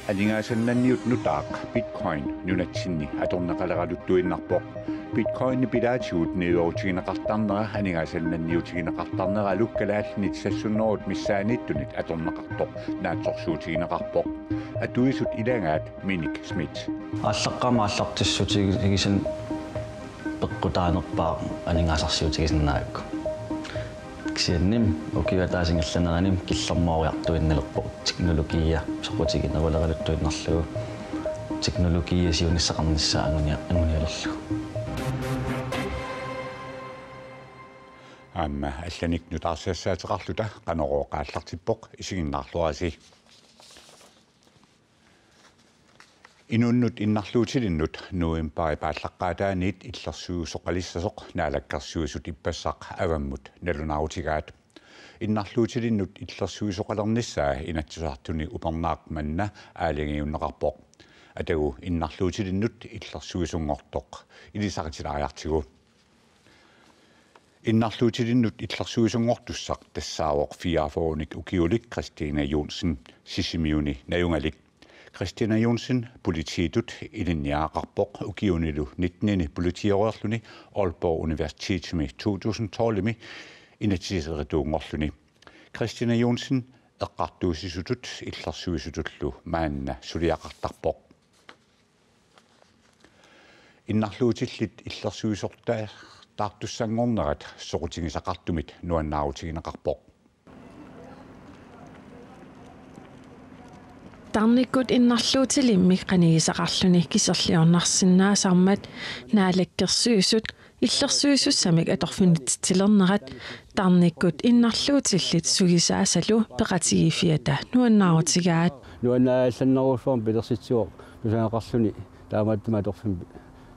Alingaasannanniut nutaaq Bitcoin nunatsinni atornaqaleraluttuinnarpoq Bitcoin pilaatigut niuutiginaqartarnera alingaasannanniutiginaqartarneralu kalaallnit sassunnerut missaanittunit atornaqartoq naatsorsuutiginaqarpoq atuisut ilangaat Minik Smith аллаққамааллартиссутигисан пеққутааnerpaa анигаасарсиутигисиннаакку кисианним укиватаасингерланераним киллэрмоориартуинналерпо технология соқутигинерулералуттуиннарлугу технология сиунissaqarnissаа ангуниалерлу амма алланик нутаарсиассаатеқарлута қанорооқааллартиппоқ исигиннаарлуаси инуннут иннарлуутилиннут нуимпари пааллаққаатааниит иллерсуусоқалиссасоқ наалаккерсуисут иппассақ аваммут налунаарутигаат иннарлуутилиннут иллерсуусоқалерниссаа инатсусартуни упернаақ манна аалингиуннеқарпоқ атагу иннарлуутилиннут иллерсуисунгортоқ илисақитилариартигу иннарлуутилиннут иллерсуисунгортуссақ тассаавоқ фиафооник укиулик Christina Jonsen сисимиуни наюнгалик Christina Jonsen polititut ilinniaqarpoq ukiunilu 19 politiorerluni Aalborg Universitetimi 2012mi inatiserituungorluni Christina Jonsen eqqartuusisutut illersuisutullu maanna suliaqartarpoq innarluutillit illersuisortaa taartussangornerat soqutigisaqartumit nuannaarutigineqarpoq Tarnikkut innarluutilimmi qanigisaqarluni kiserliornarsinnaasarmat naalakkersuisut illersuisussamik atorfunittilernerat tarnikkut innarluutillit sugisaasalu peqatigifiata nuannaarutigaat nuannaallanneruussuarm pilersitsuor nusaaqarluni taamattuma atorfun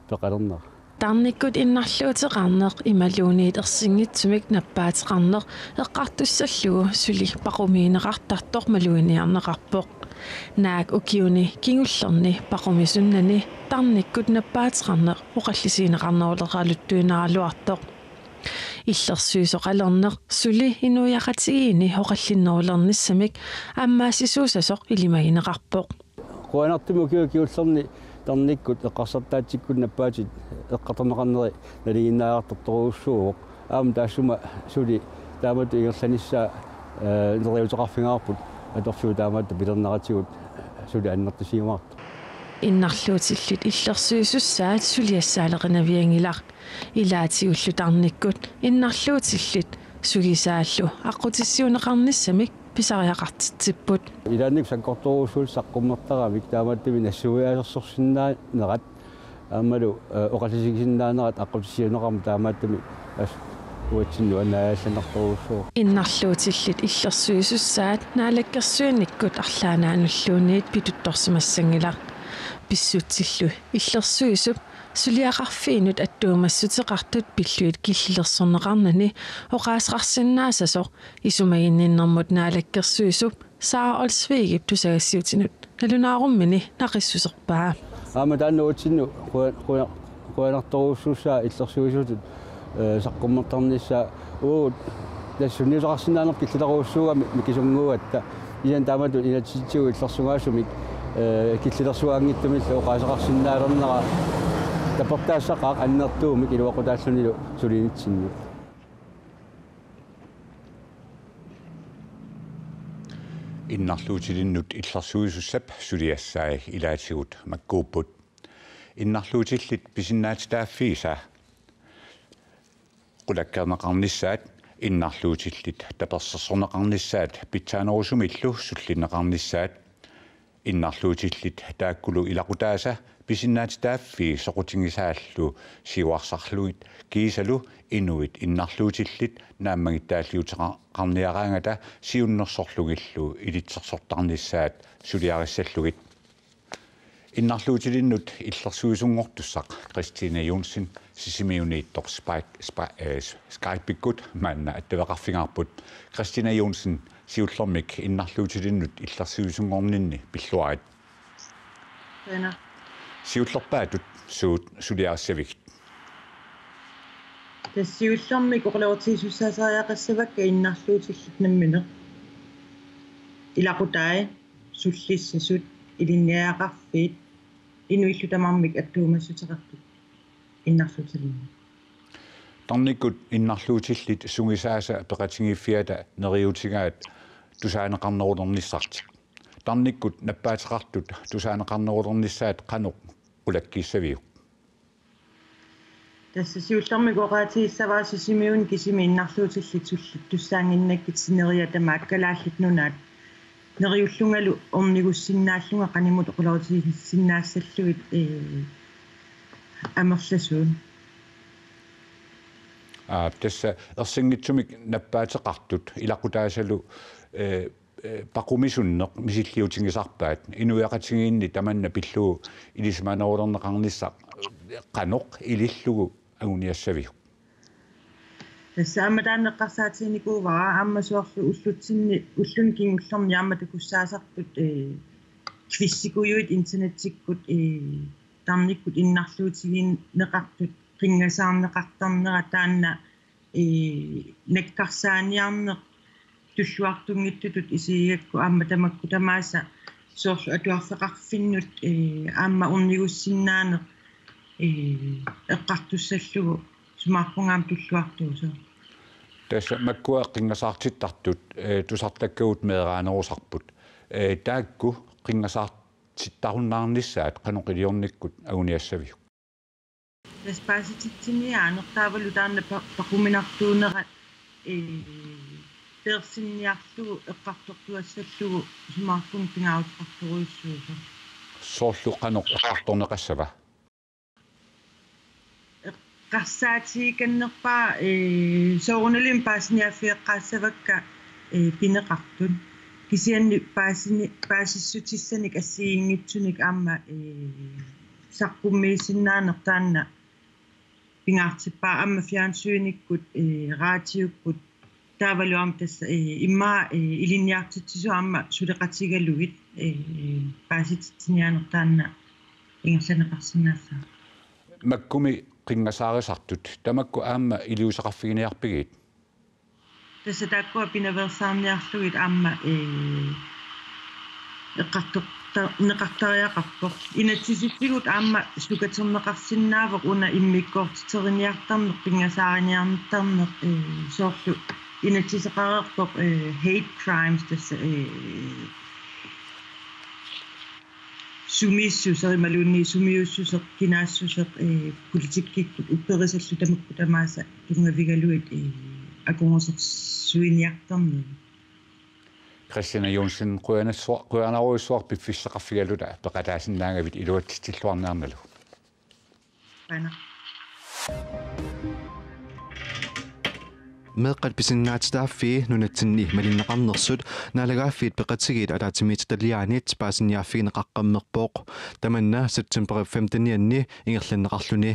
peqalerner tarnikkut innarluuteqarneq imaluuniit ersinngitsumik nappaateqarneq eqqartussallugu suli paqumiineqartartor maluiniarneqarpoq naak ukiuni kingullerni paqumisunnani tarnikkut nappaateqarneq oqallisiineqarneruleraluttuinaraluartoq illersuisoqalerneq suli inuyaqatigiini oqallinnerulernissamik ammaasisuusasoq ilimagineqarpoq quanartumu kiullerni tarnikkut eqqarsartaatsikkud nappaatit eqqatorneqarneri naliginnaaqartortoruussuuq aam taassuma suli taamatu ingerlanissaa neriuteqarfingaarput atorfuu taamatu pilerneratigut suli annertisiumaartu innarluutillit illersuisussaat suliassaaleqinaviangilaq ilaatiullu tarnikkut innarluutillit sugisaallu aqutissiuneqarnissamik pisariaqartitsipput ilaannik sakkortoruussuul saqqummertaramik taamattumi nassuiaasersorsinnaanerat aammalu oqallisigisinnaanеrat aqutissiuneqarma taamattumi uatsinnuanaallanartoruussuu innarluutillit illersuisussaat naalakkersuinnikkut арлаанаануллуунниит питутторсимассангилaq писсутсиллу иллерсуисуп сулиақарфиинут аттуумассутеқартут пиллуит киллерсорнеқарнани оqaасеқарсиннаасасоқ исумагинниннэрмут наалаккерсуисуп саа олсвигип тусагассиутинут налунааруммини нақиссусерпаа аама тааннуутсинну куанарторуussуусаа иллерсуисутут саққуммертарнissaa уу тассунниусақарсинаанер киллиларуuссуугами микисунгууатта иан таамату инатситсигу иллерсугаасумик киллилерсуаангиттумилла оqaасеқарсинаалернера тапертаассақаақ аннертуумик илуақутааллунилу сулинитсинну innarluutilinнут иллерсуисуссап сулиассаа илаатигут маккууппут innarluutillit pisinnaatitaaффииса qulakkerneqarnissaat innarluutillit tapersersorneqarnissaat pitsaanерусумиллу суллинеqarnissaat innarluutillit taakkulu ilaqutaasa pisinnaatitaaффи soqutigisaallu siuarsarluit kiisalu inuit innarluutillit naammagittaалliuteqarniaraangata siunnersorlugillu ilitsersortarnissaat suliarissallugit innarluutilinнут иллерсуисунгортуссақ Christina Jonsen сисимиунииттор Skype-иккут маанна аттавеқарфингаарпут Christina Jonsen сиуллэрмик innarluutilinнут иллерсуисунгорнинни пиллуарит Вена сиуллерпаатут сулиаассавик тассиуллэрми корлеортиисуссаасариақассавакка иннарлуутиллит намминеқ илақутаи суллиссасут илинниаақарфиит инуиллу тамармик аттуумассутеқартут иннарлуутилинни тарникут иннарлуутиллит сунгисааса пеқатингиффиата нериутигаат тусаанеқарнерулерниссартик тарниккут наппаатеқартут тусаанеқарнерулерниссаат қанеқ улаккиссавиу тассасиуллэрми коqaатииссаваа сисимиун кисими иннарлуутиллит суллит туссаангиннаккит синериатама аккалааллит нунаат нериуллунгалу орнигуссиннааллунга канимут оқулаутииссиннаассаллуит амерласуун тасса ерсингитсумик наппаатеқартут илақутаасалу пақумисуннеқ мисиллиутингисарпаат инуяқатингиинни таманна пиллуу илисманерулернеқарниссақ қаноқ илиллугу агуниассавиу тассааматаанеққарсаатиникуувара ааммасуарлу уллутсинни уллун кингуллерни ааммата куссаасарпут квиссикуйуит интернеттиккут тарниккут иннарлуутигин неқартут qingasаарneqartarnera taanna nakkarsaaниарнеq туллуартунгиттутут исигакку аама тамакку тамааса соорлу атуарфеқарфиннут аама урнигуссиннаанеq эққартуссаллугу сумаарпунгаам туллуартуусо тасса маккуа qingasaartittартут тусартаккагут меэраанерусарпут таакку qingasaartittаруннаарнissaat qaноқилиорниккут агуниассавиу таспаасититсиниаанертаавалу таанна пақуминартуунера персинниарлугу эққартортуассаллугу сумаарпун пингааутеқарторуиссуусо соорлу qaноқ эққарторнеқассава qarssaatiikannерпаа соорунилим паасниаффиэққаассавакка пинеқартун кисианни паасиссутиссаник ассигингитсуник аама саққуммиисиннаанер таанна пингаартиппаа аама фиансуиниккут раатиуккут таавалуам тасса имма илинниартитсису аама сулеқатигалугит паасититсинианер таанна ингерланеқарсинаассаа маккуми qingasaarisartut tamakku aamma iliusaqarfiginiarpigit тасса тааккуа пинаверсаарниарлугит аама неқартариақарпоқ инатсиситтигут аама слукатернеқарсинаавоқ уна иммиккоортитериниартарнеқ пингасаариниарнтарнеқ соорлу инатсисеқарерпоқ hate crimes тасса сумиссусери малуунни сумиуссусеқ кинаассусеқ политиккиккут упперисаллу тамакку тамааса тунгавигалуит акунгусерсуиниартарнеқ Christina Jonsen quanaruissuar piffissaqarfigaluta peqataasinnаагavit iluattittilluarnaarnalu Aina meeqqat pisinnaatitaaffii nunatsinni malinneqarnersut naalagaaffiit peqatigiit alaatimiit taliaaniit paasinniaffigineqaqqammerpooq tamanna september 15-ni ingerlanneqarluni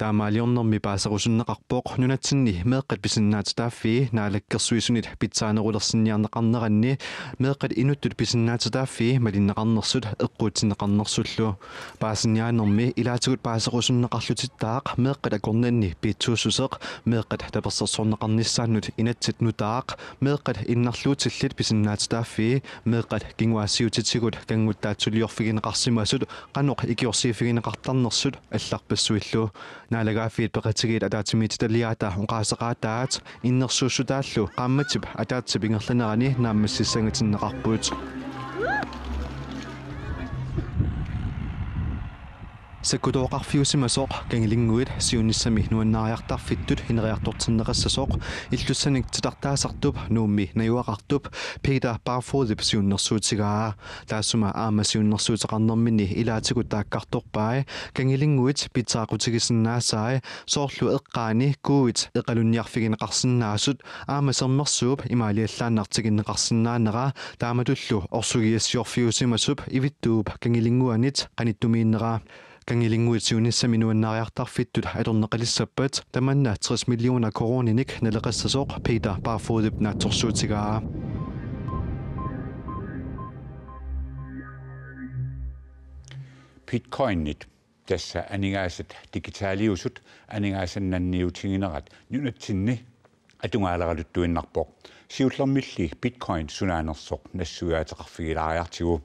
taamaaliornermi paaserusunneqarpooq nunatsinni meeqqat pisinnaatitaaffii naalakkersuisunit pitsaanerulersinniarneqarneranni meeqqat inuttut pisinnaatitaaffii malinneqarnersut eqquutsinneqarnersullu paasinniaanermi ilaatigut paaserusunneqarlutittaaq meeqqat akornanni piitsuussuseq meeqqat tapersersorneqarnis saanut inatsit nutaaq meeqqat innarluutillit pisinnaatitaaffii meeqqat kinguassiutitigut kanguttaatsuliorfigineqarsimasut qanoq ikiorsiifigineqartarnersut алларпассуиллу наалагааффиит пеқатигиит атаатимиит талиаата уқаасеқаатаат иннерсууссутааллу qaammatip атаатсип ингерланерани нааммассиссангатиннеқарпуут Sekudooqarfiusimasoq kangilingguit siunissami nuannaariartarfittut hineriartortinneqassasoq illussanik titartaasartup nuummi najuaqartup Peter Barfothip siunnersuutigaa taassuma aama siunnersuuteqarnerminni ilaatigut taakkartorpai kangilingguit pitsaaqutigisinnaasai soorlu eqqaani kuuit eqalunniarfigineqarsinnaasut aama sermersuup imaaliallaannartiginneqarsinnaanera taamatullu orsugiassiorfiusimasup ivittuup kangilingguanit qanittumiinnera kangilingguitiunissami nuannaariartarfittut atorneqalissappat tamanna 60 millioner koroninik naleqassasoq Peter Barfothip naatsorsuutigaa Bitcoinit tässä aningaasat digitaaliusut aningaasannanniutinginerat nunatsinni atungaalaqaluttuinnarpoq siullermilli bitcoin sunaanersoq nassugaataqarfigilaariartigu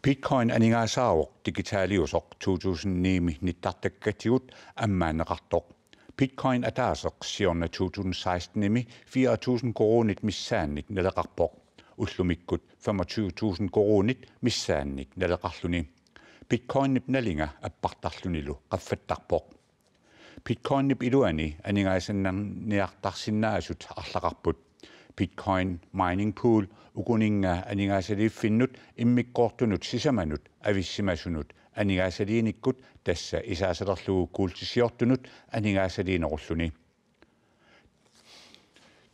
bitcoin aningaasaawoq digitaaliusoq 2009 nittartakkatigut ammaanneqartoq bitcoin ataaseq siorna 2016 4.000 koronit missaannik naleqarpoq ullumikkut 25.000 koronit missaannik naleqarluni bitcoinip nalinga appartarlunilu qaffattarpoq bitcoinip iluani aningaasannarniartarsinnaasut arlaqarput bitcoin mining pool ukuninga aningaasaliiffinnut immikkoortunut sisamanut avissimasunut aningaasaliinikkut tassa isaasalerlugu kuultisiortunut aningaasaliinerulluni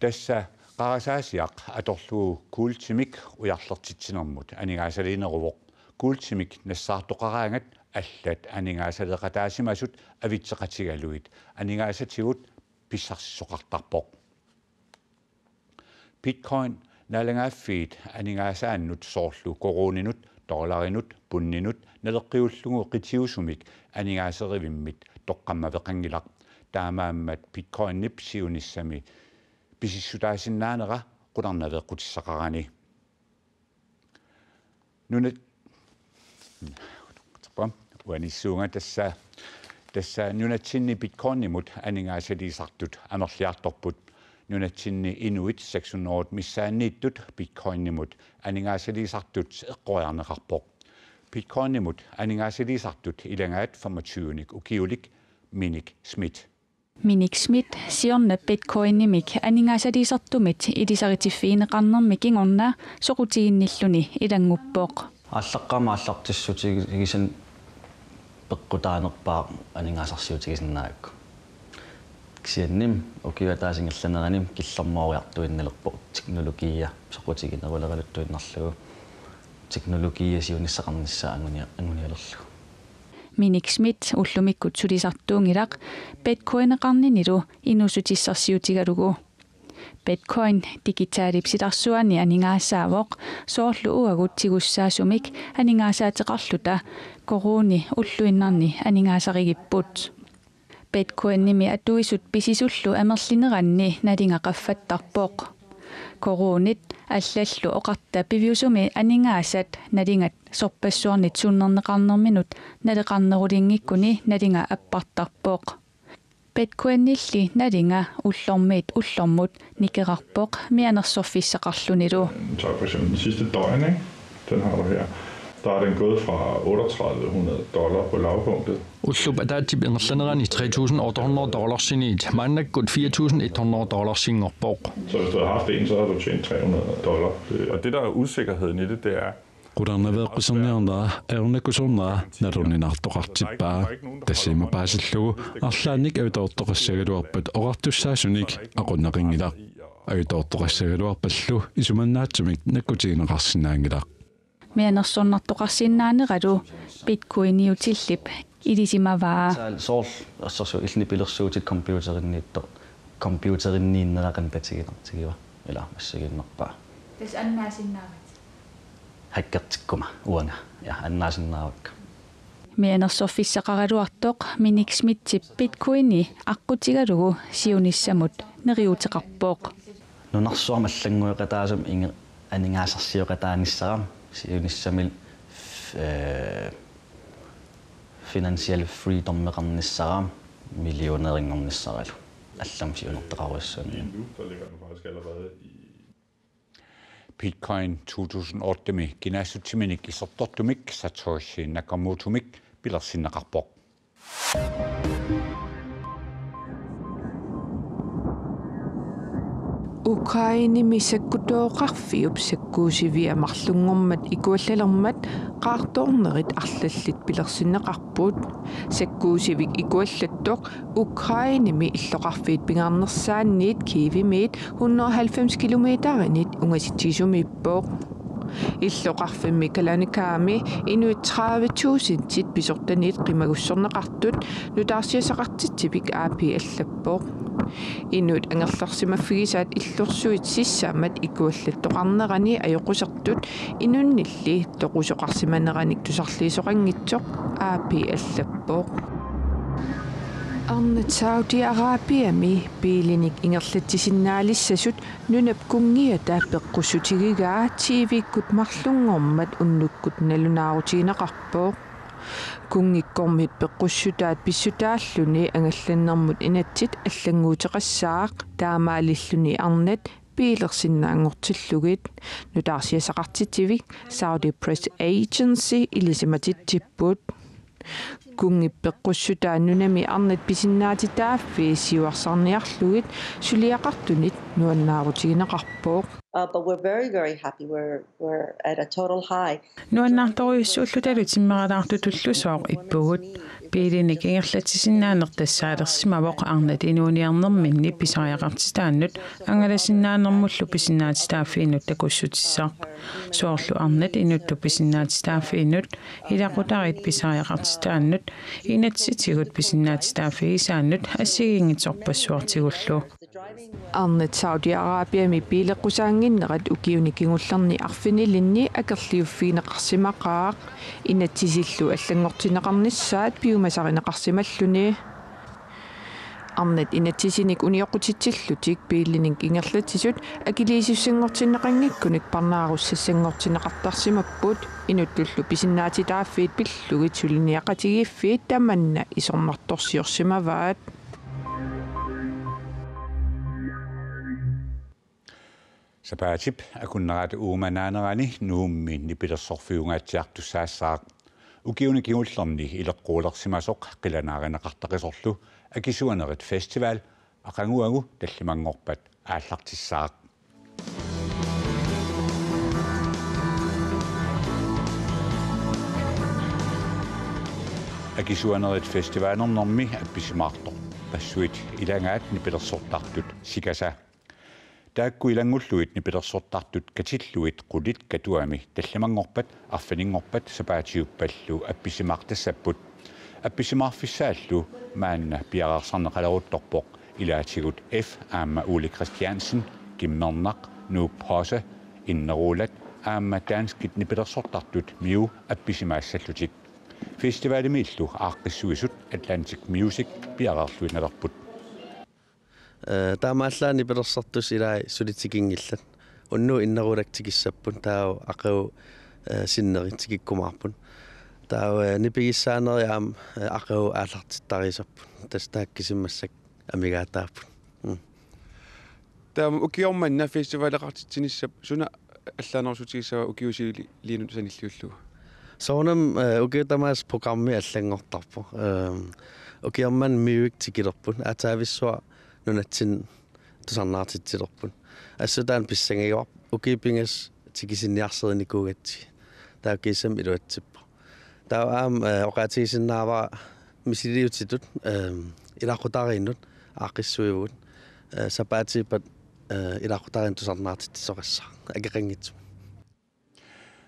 tassa qarasaasiaq atorlugu kuultimik ujarlertitsinermut aningaasaliineruvoq kuultimik nassaartoqaraangat аллат анигаасалеқатаасимасут авитсеқатигалуит анигаасатигут писсарсисоқартарпоқ биткоин налангааффиит анигаасааннут соорлу коронинут долларинут пуннинут налеққиуллугу қитиусумик анигаасеривиммит тоққаммавеқангилақ таамааммат биткоиннип сиуниссами писиссутаасиннаанера қуларнавеққутиссақарани нунат uanissuunga tässä nunatsinni bitcoinimut aningaasaliisartut anerliartorput nunatsinni inuit 600 missaanniittut bitcoinimut aningaasaliisartut eqqoriarneqarpoq bitcoinimut aningaasaliisartut ilangaat 25nik ukiulik Minik Schmidt siorna bitcoinimik aningaasaliisartumit ilisaritiffiineqarnermik ingorna soqutiginnilluni ilanguppoq аллаққамааллартиссутигисан пеққутааnerpaa анигаасарсиутигисиннаакку кисианним укиватаасингерланераним киллэрмоориартуинналерпо технология соқутигинерулералуттуиннарлугу технология сиунissaqarnissaa ангуниалерлу Minik Schmidt ullumikut sulisartuungilaq bitcoineqarninilu inusutissarsiutigalugu Bitcoin digitaalipsitarsuani aningaassaavoq soorlu uagutsigussaasumik aningaasaateqarluta koruni ulluinnarni aningaasarigipput Bitcoinnimi atuisut pisisullu amerlineranni nalingaqaffattarpoq korunit аллаллу оқарта пивиусуми аningaasat налингат сорпассуарнит сууннернеқарнерминут налеқарнерулингиккуни налинга аппартарпоқ Bitcoinilli nalinga ullormut nikerarpoq mianersorfissaqarlunilu. Så for eksempel den sidste døgn, ikke? Den har du her. Der er den gået fra $3.800 på lavpunktet. Ullup ataatip ingerlanerani $3.800 maannakkut $4.100 singerpoq. Så hvis du havde haft en, så havde du tjent $300. Og det der er usikkerheden i det, det er Qurannaveqqiserniarnaa aernakkusornaa naluninartoqartippaa tassimapaasilluu arlaanik avitoortoqassagaluarpat oqartussaasunik aqunneqingilaq avitoortoqassagaluarpallu isumannaatsimik nakkutigineqarsinnaangilaq mianersornartoqarsinnaaneqalu bitcoiniutillip ilisimavaa soorl assersu ilni pilersuutit computerinniinneraqan patiginertigiva ila massiginnerpaa tas annaasinnaava hakkertikkuma uanga ja annaasinnaavakka mianersorfissaqaraluartoq Minik Schmidt bitcoini aqqutigalugu siunissamut neriuteqarpoq nunarsuarmallanguiqataasum inge aningaasarsiuqataanissaram siunissamil financial freedom meqarnissaram millionerinngornissaralu allam siunerteqaruassuuni nu der ligger den faktisk allerede i Bitcoin 2008 kinasutiminik isertortumik Satoshi Nakamotomik pilersinneqarpoq Ukrainimi sakkutoqarfiup sakkuusiviamarlungormat ikuallalermat qaartoornerit arlallit pilersinneqarput sakkuusivik ikuallattoq Ukrainimi illoqarfiit pingaarnersaanniit kiivimiit 190 kilometerinit ungasittisumippoq иллоқарфимми каланикаами инуит 30,000 тит писортаниит қимагуссорнеқартут нутаарсиасақартитсипик аапи аллаппоқ Inut angerlarsimaffigisaat illorsuit sissaammat ikuallattoqarnerani ajoqusartut inunnilli toqusoqarsimanneranik tusarliisoqangitsoq aapi allappoq. Arnat Saudi-Arabiami piilinik ingerlattisinnaalissasut nunap kungiata peqqusutigigaa TV-kkut marlungormat unnukkut nalunaarutiinaqarpooq. Kungikkormit peqqussutaat pissutaalluni angallannermut inatsit аллангуутеқассаақ таамаалиллуни арнат пиилерсиннаангортиллугит нутаарсиасақартитсивик Saudi Press Agency илисиматитсиппут кунгиппеққуссутааннунами арнат писиннаатитааффи сиуарсарниарлугит сулиақартунит нуаннаарутигинеқарпооқ. But we're very happy. We're at a total high. Нуаннаарторюссууллу талутиммералаартутуллусооқ иппугут пиилиник ингерлатсисиннаанертассаалерсимавоқ арнат инууниарнерминни писариақартитааннут ангаласиннаанермуллу писиннаатитааффииннут такуссутиссаақ суорлу арнат инутту писиннаатитааффииннут илақутарит писариақартитааннут инатситигут писиннаатитааффигисааннут ассигингитсорпассуартигуллу Arnat Saudi-Arabiami piileqqusaanginnerat ukiunikingullerni arfinillinni akerliuffiineqarsimaqaaq inatsisillu allangortineqarnissaat piumasarineqarsimalluni Arnat inatsisinik unioqutitsillutik piillinik ingerlatisut akiliisussingortinneqanngikkunik parnaarussassanngortineqartarsimapput inuttullu pisinnaatitaaffiit pillugit suliniaqatigiffiit tamanna isornartorsiorsimavaat Sapaatip akunnarat uumanaanерани nuummiinni pilersorfiungaatiartussaassaaq ukiunikingullerni ileqquulersimasoq qilanaarinaqartaqisorlu akisuanerit festival aqanguagu tallimangorpat aallartissaaq akisuanerit festivalernermi appisimaartor passuit ilangaat nipilersortartut sikasa тааккуилангуллуит нипилерсортартут катиллуит qullit катуами талламангорпат арфанингорпат сапаатиуппаллу апписимаартассаппут апписимаарфиссааллу маанна пиараарсарнеқалерутторпоқ илаатигут F аама Ули Christiansen гиммернақ нууп хоса иннерулат аама таанскит нипилерсортартут миу апписимаассаллутик фестивалимиллу ааққиссуисут Atlantic Music пиараарлуиналерпут таамааллаани пилерсартус илаа сулитикингиллат унну иннерулактикиссаппун таау ақау синнеритикиккумаарпун таау нипигиссаанери аам ақау аалартиттарисарпун тастааккисиммассак амигаатааппун таам укиорманна фестивалеқартитсиниссап суна аллаанерсутигиссава укиусили линут саниллиуллуга соонам укиутамаас программи аллангортарпу укиорман миуик тикилерпун атаависсуа нунатсин тусарнаартитсилерпун ассутаан писсангиуар укипингас тикисинниарсерникуугатси тааккиссам илуатсиппа таа аам оqaатигисиннаава мисилиутитут илақутаариннут ааққиссуивут сапаатипат илақутаарин тусарнаартитсоқассаа агеқангитсу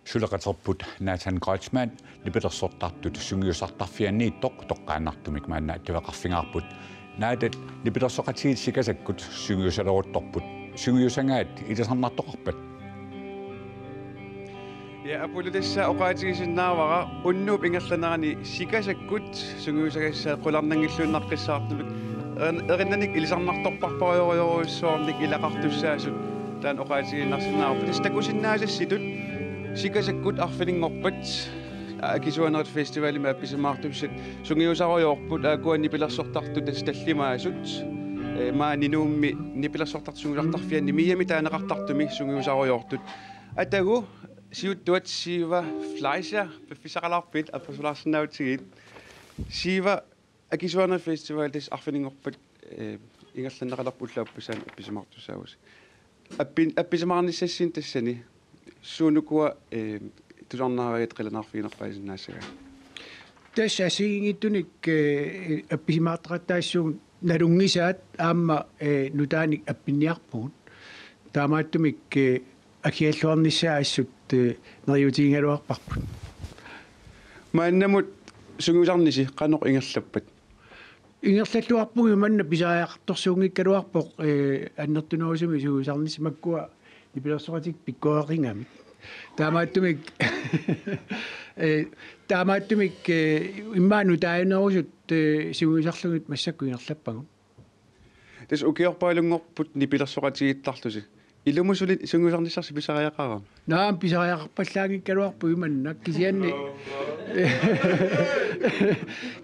сулеқатерпут Натан Гройцман нипилерсортартут сунгиусартарфианнииттоқ тоққаанартумик маанна тивеқарфингаарпут наадат нипилерсоқатигит сикасаккут сунгиусалерутторпут сунгиусангаат иласарнартоқарпат я апулутасса оqaатигисиннаавара уннууп ингерланерани сикасаккут сунгиусагассаа қуларнангиллууннаққиссаартулут эриннаник илисарнарторпарпариориоруссуарник илақартуссаасут таан оqaатигиннарсинаарпут тастакусиннаасасситут сикасаккут арфилингорпат акисуанерит фестивалима апписимаартуссат сунгиусариорпут аакуанни пилерсортартут таллимаасут маанинуумми нипилерсортартсунгулартарфианни миями таанеқартартуми сунгиусариортут атагу сиуттуат сива флайша пиффисақаларпит аппасулаарсинаутигит сива акисуанерит фестивал тас арфилингорпат ингерланнеқаларпу уллаапписаан апписимаартуссаагус апписимаарниссассин тассани суунукуа тусарнаариат қиланаарфигинерпаисиннаассага тас асигингиттуник апписимаартақаттаассуун налунгисаат аама нутааник аппинниарпугут таамааттумик акиаллуарниссаассут нериутиингалуарпарпут мааннамут сунгусарниси қаноқ ингерлаппат Ingerlalluarpugi manna pisaajaqtorsuungikkaluarpoq annertunuusumi suusarnismakkua nipilersoqatik pikkuaqingami taamaattumik immaanu taayanerusut suguisarlugit massakku ingerlappagu tes ukiorpailungorput nipilersoqatigittarlusi ilumusulit sunguisarnissarsi pisariaqara naam pisariaqarpallaangikkaluarpu imannak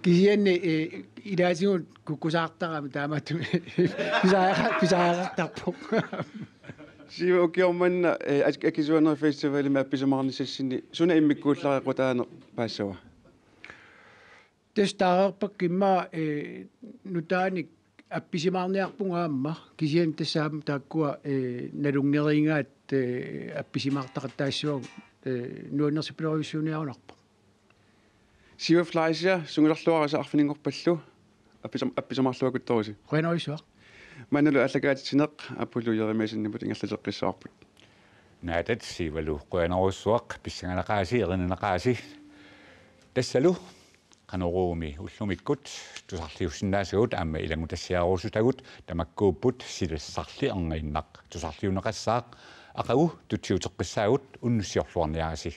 kisianni ilaasigut kukkusaartarami taamattumi pisariaqartarpoq siva ukiormanna akisuaner festivali mappisamarnissassini suna immikkuullariqutaane paassava testaarerpakkimma nutaanik appisimaarniarpungaamma kisian tassaam taakkua nalungeriingaat appisimaartaqattaassuagu nuannersipiloriussuuniarunarpo siva flaisia sungularluarasa arfiningorpallu appisamarluakuttorusi qenerisuaq mannalu allakaatineq apulluyerimaasinnimmut ingerlaleqqissaarput naatat siivalu qoyanarussuaq pissanganaqaasi erinanaqaasi tassalu qanuruumi ullumikkut tusarliussinnaasugut aamma ilangutassiaruusutagut tamakkuupput silassarli erngainnaq tusarliuneqassaaq aqagu tutsiuteqqissaagut unnussiorluarniarasi